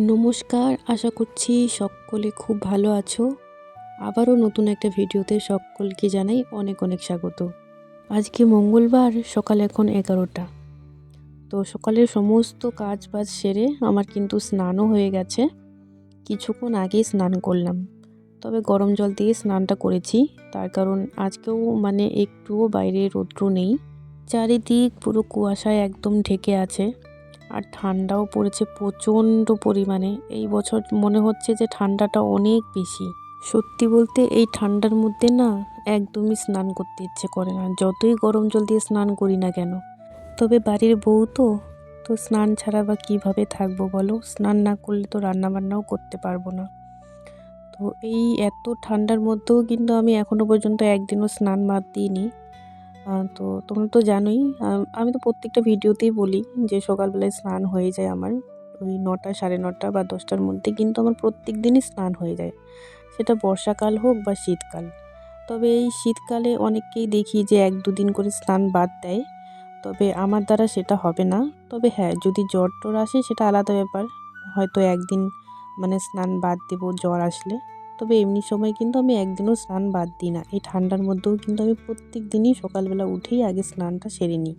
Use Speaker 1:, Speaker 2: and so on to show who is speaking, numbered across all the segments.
Speaker 1: নমস্কার, আশা করছি সকলে খুব ভালো আছো। আবারও নতুন একটা ভিডিওতে সকলকে জানাই অনেক অনেক স্বাগত। আজকে মঙ্গলবার, সকাল এখন 11টা। তো সকালের সমস্ত কাজ বাজ সেরে আমার কিন্তু স্নানও হয়ে গেছে। কিছুক্ষণ আগেই স্নান করলাম, তবে গরম জল দিয়ে স্নানটা করেছি। তার কারণ আজকেও একটুও বাইরে রৌদ্র নেই, চারিদিক পুরো কুয়াশায় একদম ঢেকে আছে। আর ঠান্ডাও পড়েছে প্রচণ্ড পরিমাণে। এই বছর মনে হচ্ছে যে ঠান্ডাটা অনেক বেশি। সত্যি বলতে এই ঠান্ডার মধ্যে না একদমই স্নান করতে ইচ্ছে করে না, যতই গরম জল দিয়ে স্নান করি না কেন। তবে বাড়ির বউ তো স্নান ছাড়া বা কীভাবে থাকবো বলো? স্নান না করলে তো রান্নাবান্নাও করতে পারবো না। তো এই এত ঠান্ডার মধ্যেও কিন্তু আমি এখনও পর্যন্ত একদিনও স্নান বাদ দিইনি। তো তোমরা তো জানোই, আমি তো প্রত্যেকটা ভিডিওতেই বলি যে সকালবেলায় স্নান হয়ে যায় আমার। ওই 9টা, 9:30 বা 10টার মধ্যে কিন্তু আমার প্রত্যেক দিনই স্নান হয়ে যায়, সেটা বর্ষাকাল হোক বা শীতকাল। তবে এই শীতকালে অনেককেই দেখি যে 1-2 দিন করে স্নান বাদ দেয়, তবে আমার দ্বারা সেটা হবে না। তবে হ্যাঁ, যদি জ্বর টর আসে সেটা আলাদা ব্যাপার, হয়তো একদিন স্নান বাদ দেবো জ্বর আসলে। তবে এমনি সময় কিন্তু আমি একদিনও স্নান বাদ দিই না। এই ঠান্ডার মধ্যেও কিন্তু আমি প্রত্যেক দিনই সকালবেলা উঠেই আগে স্নানটা সেরে নিই।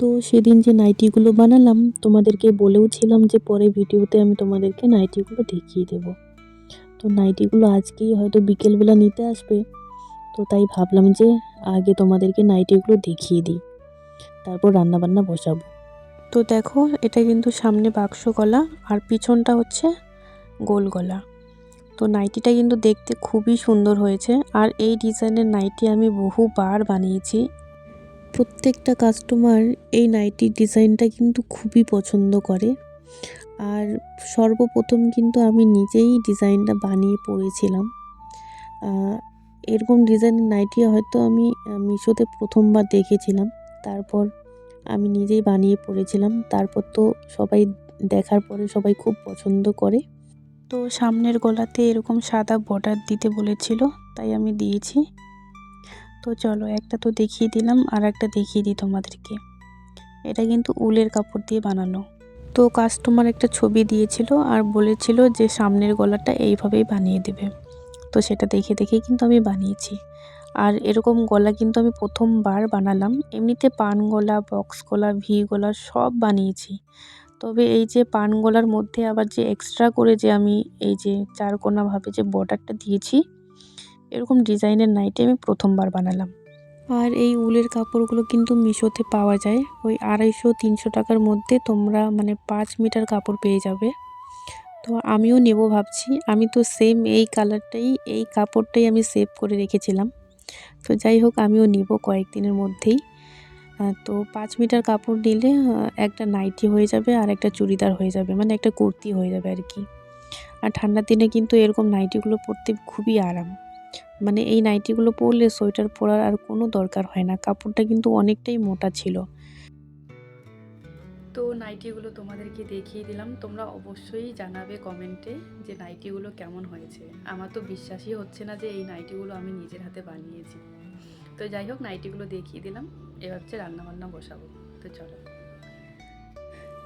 Speaker 1: তো সেদিন যে নাইটিগুলো বানালাম, তোমাদেরকে বলেও ছিলাম যে পরে ভিডিওতে আমি তোমাদেরকে নাইটিগুলো দেখিয়ে দেব। তো নাইটিগুলো আজকেই হয়তো বিকেলবেলা নিতে আসবে, তো তাই ভাবলাম যে আগে তোমাদেরকে নাইটিগুলো দেখিয়ে দিই, তারপর রান্নাবান্না বসাবো। তো দেখো, এটা কিন্তু সামনে বাক্স গলা আর পিছনটা হচ্ছে গোল গলা। তো নাইটিটা কিন্তু দেখতে খুবই সুন্দর হয়েছে, আর এই ডিজাইনের নাইটি আমি বহুবার বানিয়েছি। প্রত্যেকটা কাস্টমার এই নাইটির ডিজাইনটা কিন্তু খুবই পছন্দ করে। আর সর্বপ্রথম কিন্তু আমি নিজেই ডিজাইনটা বানিয়ে পরেছিলাম। এরকম ডিজাইনের নাইটি হয়তো আমি মিশোতে প্রথমবার দেখেছিলাম, তারপর আমি নিজেই বানিয়ে পরেছিলাম। তারপর তো সবাই দেখার পরে সবাই খুব পছন্দ করে। তো সামনের গলাতে এরকম সাদা বর্ডার দিতে বলেছিল, তাই আমি দিয়েছি। তো চলো, একটা তো দেখিয়ে দিলাম, আর একটা দেখিয়ে দিই তোমাদেরকে। এটা কিন্তু উলের কাপড় দিয়ে বানানো। তো কাস্টমার একটা ছবি দিয়েছিল আর বলেছিল যে সামনের গলাটা এইভাবেই বানিয়ে দেবে। তো সেটা দেখে দেখেই কিন্তু আমি বানিয়েছি। আর এরকম গলা কিন্তু আমি প্রথমবার বানালাম। এমনিতে পান গলা, বক্স গলা, ভি গলা সব বানিয়েছি। তবে এই যে পান গলার মধ্যে আবার যে এক্সট্রা করে যে আমি এই যে চারকোনাভাবে যে বর্ডারটা দিয়েছি, এরকম ডিজাইনের নাইটি আমি প্রথমবার বানালাম। আর এই উলের কাপড়গুলো কিন্তু মিশোতে পাওয়া যায় ওই 250-300 টাকার মধ্যে। তোমরা 5 মিটার কাপড় পেয়ে যাবে। তো আমিও নেব ভাবছি। আমি তো সেম এই কালারটাই, এই কাপড়টাই আমি সেভ করে রেখেছিলাম। তো যাই হোক, আমিও নিব কয়েকদিনের মধ্যেই। তো 5 মিটার কাপড় নিলে একটা নাইটি হয়ে যাবে আর একটা চুড়িদার হয়ে যাবে, একটা কুর্তি হয়ে যাবে আর কি। আর ঠান্ডার দিনে কিন্তু এরকম নাইটিগুলো পরতে খুবই আরাম। এই নাইটিগুলো পরলে সোয়েটার পরার আর কোনো দরকার হয় না। কাপড়টা কিন্তু অনেকটাই মোটা ছিল। তো নাইটিগুলো তোমাদেরকে দেখিয়ে দিলাম। তোমরা অবশ্যই জানাবে কমেন্টে যে নাইটিগুলো কেমন হয়েছে। আমার তো বিশ্বাসই হচ্ছে না যে এই নাইটিগুলো আমি নিজের হাতে বানিয়েছি। তো যাই হোক, নাইটিগুলো দেখিয়ে দিলাম। এবার হচ্ছে রান্নাবান্না বসাবো। তো চলো।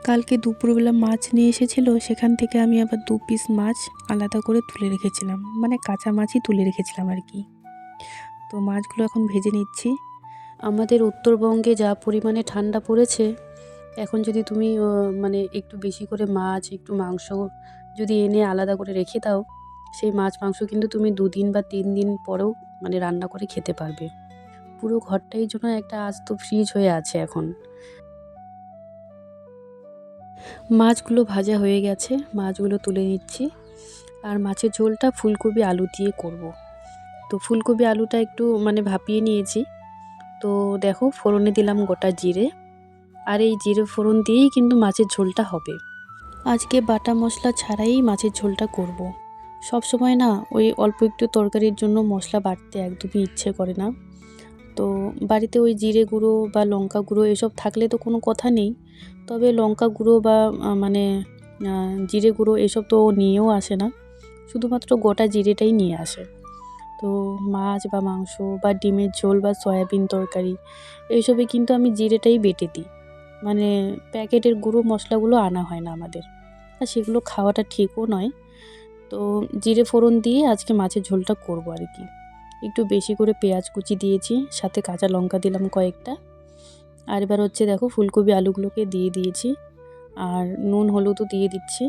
Speaker 1: কালকে দুপুরবেলা মাছ নিয়ে এসেছিল, সেখান থেকে আমি আবার 2 পিস মাছ আলাদা করে তুলে রেখেছিলাম, কাঁচা মাছই তুলে রেখেছিলাম আর কি। তো মাছগুলো এখন ভেজে নিচ্ছি। আমাদের উত্তরবঙ্গে যা পরিমাণে ঠান্ডা পড়েছে, এখন যদি তুমি একটু বেশি করে মাছ, একটু মাংস যদি এনে আলাদা করে রেখে দাও, সেই মাছ মাংস কিন্তু তুমি 2 দিন বা 3 দিন পরেও রান্না করে খেতে পারবে। পুরো ঘরটাই যেন একটা আস্ত ফ্রিজ হয়ে আছে এখন। মাছগুলো ভাজা হয়ে গেছে, মাছগুলো তুলে নিচ্ছি। আর মাছের ঝোলটা ফুলকপি আলু দিয়ে করব। তো ফুলকপি আলুটা একটু ভাপিয়ে নিয়েছি। তো দেখো, ফোড়নে দিলাম গোটা জিরে, আর এই জিরে ফোড়ন দিয়েই কিন্তু মাছের ঝোলটা হবে। আজকে বাটা মশলা ছাড়াই মাছের ঝোলটা করব। সব সময় না ওই অল্প একটু তরকারির জন্য মশলা বাটতে একদমই ইচ্ছে করে না। তো বাড়িতে ওই জিরে গুঁড়ো বা লঙ্কা গুঁড়ো এসব থাকলে তো কোনো কথা নেই। তবে লঙ্কা গুঁড়ো বা জিরে গুঁড়ো এসব তো নিয়েও আসে না, শুধুমাত্র গোটা জিরেটাই নিয়ে আসে। তো মাছ বা মাংস বা ডিমের ঝোল বা সয়াবিন তরকারি এইসবে কিন্তু আমি জিরেটাই বেটে দিই। প্যাকেটের গুঁড়ো মশলাগুলো আনা হয় না আমাদের। আর সেগুলো খাওয়াটা ঠিকও নয়। তো জিরে ফোড়ন দিয়ে আজকে মাছের ঝোলটা করব আর কি। একটু বেশি করে পেঁয়াজ কুচি দিয়েছি, সাথে কাঁচা লঙ্কা দিলাম কয়েকটা। আর এবার হচ্ছে দেখো ফুলকপি আলুগুলোকে দিয়ে দিয়েছি, আর নুন হলুদও দিয়ে দিচ্ছি।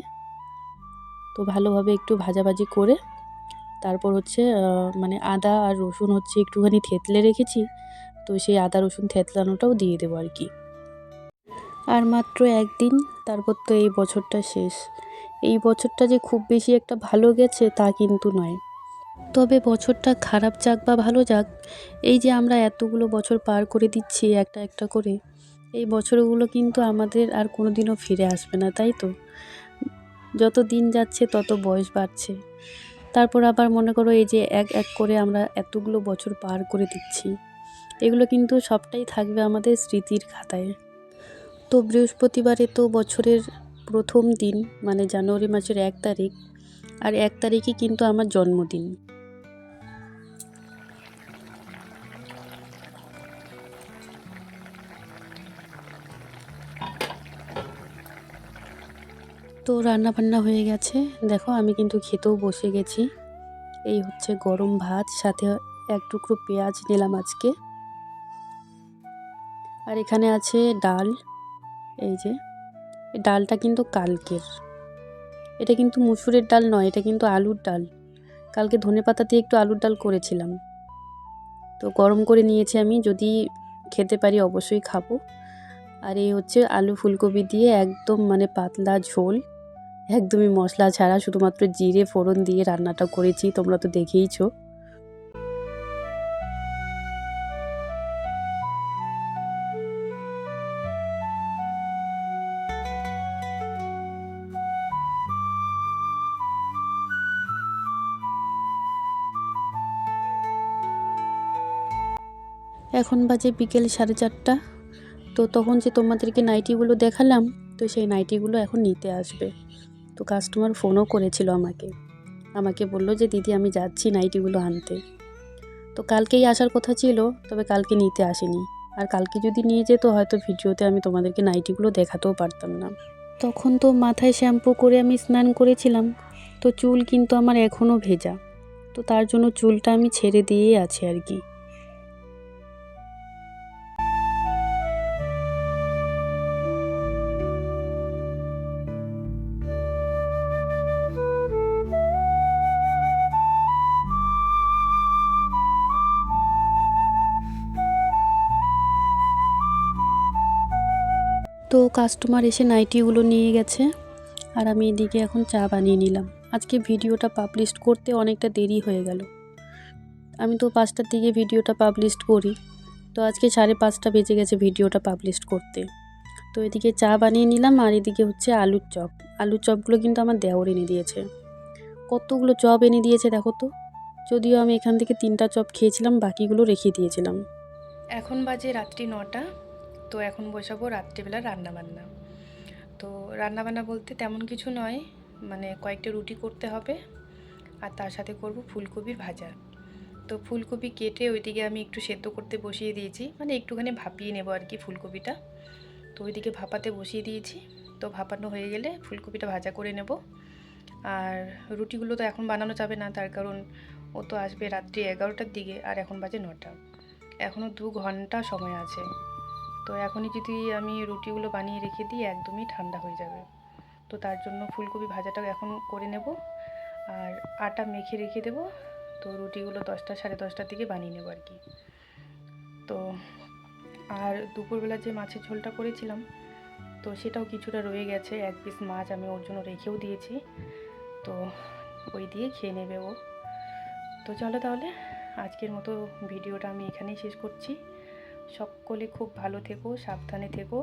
Speaker 1: তো ভালোভাবে একটু ভাজাভাজি করে তারপর হচ্ছে মানে আদা আর রসুন হচ্ছে একটুখানি থেতলে রেখেছি, তো সেই আদা রসুন থেতলানোটাও দিয়ে দেবো আর কি। আর মাত্র একদিন, তারপর তো এই বছরটা শেষ। এই বছরটা যে খুব বেশি একটা ভালো গেছে তা কিন্তু নয়। তবে বছরটা খারাপ যাক বা ভালো যাক, এই যে আমরা এতগুলো বছর পার করে দিচ্ছি একটা একটা করে, এই বছরগুলো কিন্তু আমাদের আর কোনো দিনও ফিরে আসবে না, তাই তো? যত দিন যাচ্ছে তত বয়স বাড়ছে। তারপর আবার মনে করো এই যে এক এক করে আমরা এতগুলো বছর পার করে দিচ্ছি, এগুলো কিন্তু সবটাই থাকবে আমাদের স্মৃতির খাতায়। তো বৃহস্পতিবারে তো বছরের প্রথম দিন, মানে জানুয়ারি মাসের 1 তারিখ, আর 1 তারিখই কিন্তু আমার জন্মদিন। তো রান্না বান্না হয়ে গেছে, দেখো আমি কিন্তু খেতেও বসে গেছি। এই হচ্ছে গরম ভাত, সাথে এক টুকরো পেঁয়াজ নিলাম আজকে। আর এখানে আছে ডাল। এই যে ডালটা কিন্তু কালকের, এটা কিন্তু মুসুরের ডাল নয়, এটা কিন্তু আলুর ডাল। কালকে ধনেপাতা দিয়ে একটু আলুর ডাল করেছিলাম, তো গরম করে নিয়েছি আমি, যদি খেতে পারি অবশ্যই খাবো। আর এই হচ্ছে আলু ফুলকপি দিয়ে একদম মানে পাতলা ঝোল, একদমই মশলা ছাড়া, শুধুমাত্র জিরে ফোড়ন দিয়ে রান্নাটা করেছি, তোমরা তো দেখেইছো। এখন বাজে বিকেল 4:30। তো তখন যে তোমাদেরকে নাইটিগুলো দেখালাম, তো সেই নাইটিগুলো এখন নিতে আসবে। তো কাস্টমার ফোনও করেছিল আমাকে, বলল যে দিদি আমি যাচ্ছি নাইটিগুলো আনতে। তো কালকেই আসার কথা ছিল, তবে কালকে নিতে আসেনি। আর কালকে যদি নিয়ে যেত হয়তো ভিডিওতে আমি তোমাদেরকে নাইটিগুলো দেখাতেও পারতাম না। তখন তো মাথায় শ্যাম্পু করে আমি স্নান করেছিলাম, তো চুল কিন্তু আমার এখনও ভেজা, তো তার জন্য চুলটা আমি ছেড়ে দিয়েই আছি আর কি। তো কাস্টমার এসে নাইটিগুলো নিয়ে গেছে, আর আমি এদিকে এখন চা বানিয়ে নিলাম। আজকে ভিডিওটা পাবলিশ করতে অনেকটা দেরি হয়ে গেল। আমি তো 5টার দিকে ভিডিওটা পাবলিশ করি, তো আজকে 5:30 বেজে গেছে ভিডিওটা পাবলিশ করতে। তো এদিকে চা বানিয়ে নিলাম, আর এদিকে হচ্ছে আলুর চপ। আলুর চপগুলো কিন্তু আমার দেওর এনে দিয়েছে। কতগুলো চপ এনে দিয়েছে দেখো তো। যদিও আমি এখান থেকে 3টা চপ খেয়েছিলাম, বাকিগুলো রেখে দিয়েছিলাম। এখন বাজে রাত্রি 9টা। তো এখন বসাবো রাত্রিবেলা রান্নাবান্না। তো রান্নাবান্না বলতে তেমন কিছু নয়, মানে কয়েকটা রুটি করতে হবে, আর তার সাথে করব ফুলকপির ভাজা। তো ফুলকপি কেটে ওইদিকে আমি একটু সেদ্ধ করতে বসিয়ে দিয়েছি, মানে একটুখানি ভাপিয়ে নেব আর কি ফুলকপিটা। তো ওইদিকে ভাপাতে বসিয়ে দিয়েছি। তো ভাপানো হয়ে গেলে ফুলকপিটা ভাজা করে নেব। আর রুটিগুলো তো এখন বানানো যাবে না, তার কারণ ও তো আসবে রাত্রি 11টার দিকে, আর এখন বাজে 9টা। এখনও 2 ঘন্টা সময় আছে। তো এখনই যদি আমি রুটিগুলো বানিয়ে রেখে দিই একদমই ঠান্ডা হয়ে যাবে। তো তার জন্য ফুলকপি ভাজাটাও এখন করে নেব, আর আটা মেখে রেখে দেবো। তো রুটিগুলো 10টা 10:30টার দিকে বানিয়ে নেব আর কি। তো আর দুপুরবেলা যে মাছের ঝোলটা করেছিলাম, তো সেটাও কিছুটা রয়ে গেছে, 1 পিস মাছ আমি ওর জন্য রেখেও দিয়েছি। তো ওই দিয়ে খেয়ে নেবে ও। তো চলো তাহলে আজকের মতো ভিডিওটা আমি এখানেই শেষ করছি। সকলে খুব ভালো থেকো, সাবধানে থেকো।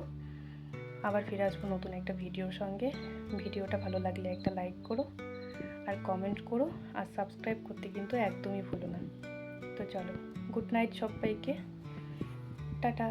Speaker 1: আবার ফিরে আসবো নতুন একটা ভিডিওর সঙ্গে। ভিডিওটা ভালো লাগলে একটা লাইক করো, আর কমেন্ট করো, আর সাবস্ক্রাইব করতে কিন্তু একদমই ভুলো না। তো চলো, গুড নাইট সবাইকে, টাটা।